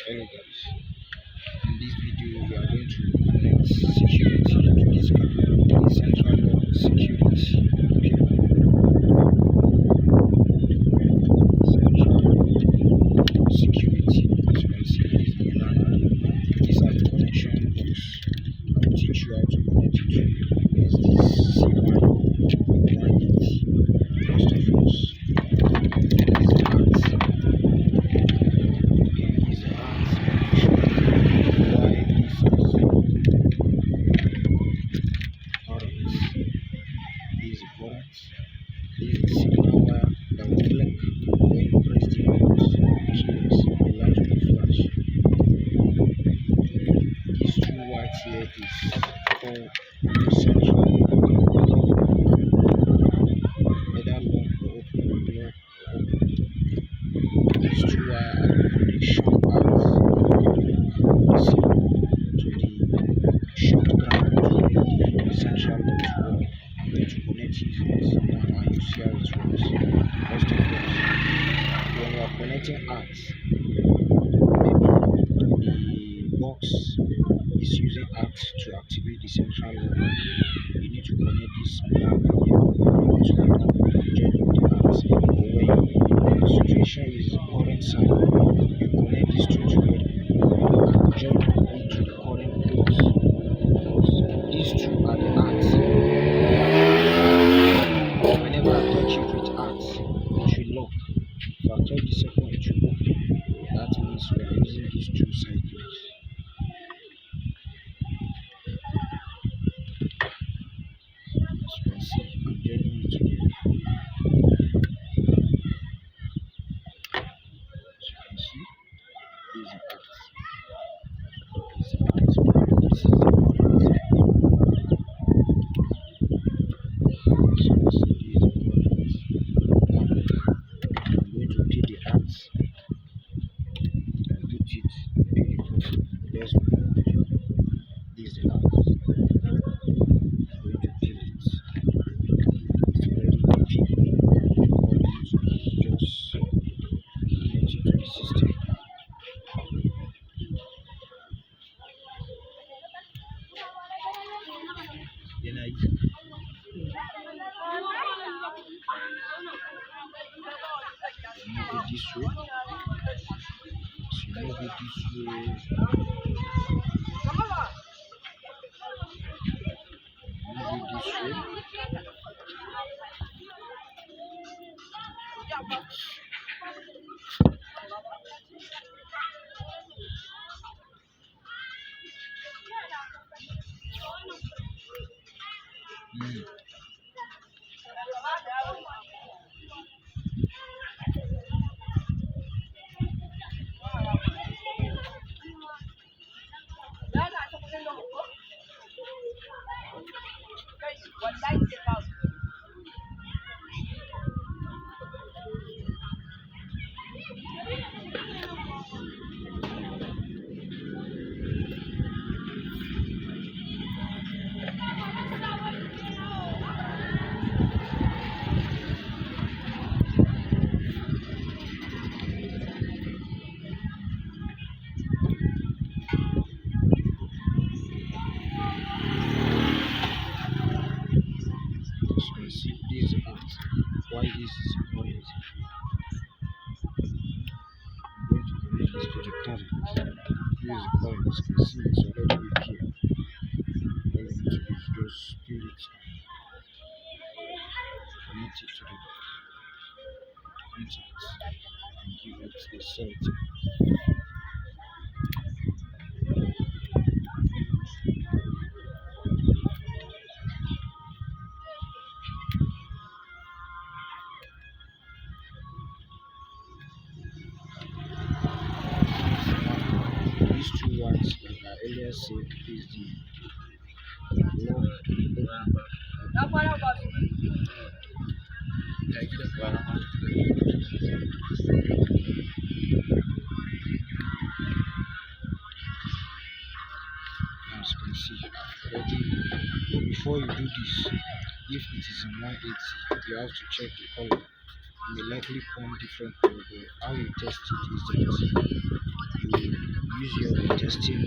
Hello guys, in this video we are going to connect security to this car, the central lock security. Okay, central security. As you can see, this is the line. These are the connection blocks. I will teach you how to connect it to. Is this C180? First of all, is important. This is signal wire that will blink when you press the keys. The light will flash. These two white here is called central lock. Either lock or open, lock or open. These two wire are the connection parts to the short ground for the central lock to work. I'm going to connect it first now and you see how it works. First of all, when you are connecting arcs, maybe the box is using arcs to activate the central lock. You need to connect this black and yellow together and join up the arcs. But when the situation is current side, you connect these two together and join it to the current port. These two are the arcs. Whenever I touch it with arcs, it will lock. If I touch the second, it will open. That means we are using these two cycles. As you can see, I'm joining it together. As you can see, these are arcs. These are arcs. This is the current. As you can see, these are current. Now, I'm going to peel the arcs and put it in the pot. Let's go. This is the arcs. I'm going to peel it. It's already peeled. All you need to do is just connect it to the system. Then I move it this way. As you move it this way, move it this way. Mm. As you can see, this is arcs. Why this is important? I'm going to connect this to the current. This is the current. As you can see, it's already repaired. All you need to do is just peel it and connect it to the contact and give it a set. These two ones, like I earlier said, is the lock. As you can see, already. But before you do this, if it is in 180, you have to check the color. may likely come different from, but how you test it is that you use your testing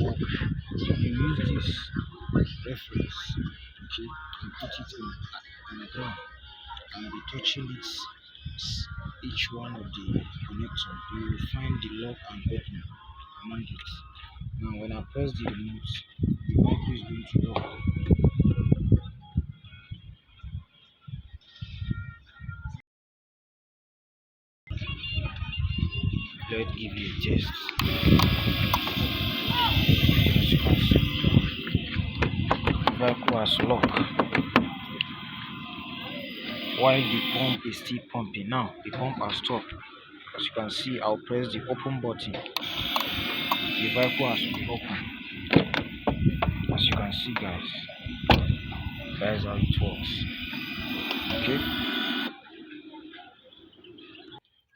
work. You use this reference, okay, and put it in the ground, and be touching it each one of the connector. You will find the lock and open among it. Now when I press the remote, the vehicle is going to work. Let's give you a test. As you can see, the vehicle has lock while the pump is still pumping. Now the pump has stopped. As you can see, I'll press the open button. The vehicle has opened. As you can see, guys, that is how it works. Okay.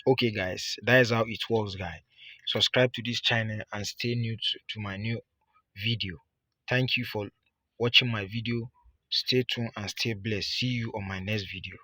Okay, guys, that is how it works, guys. Subscribe to this channel and stay new to my new video. Thank you for watching my video. Stay tuned and stay blessed. See you on my next video.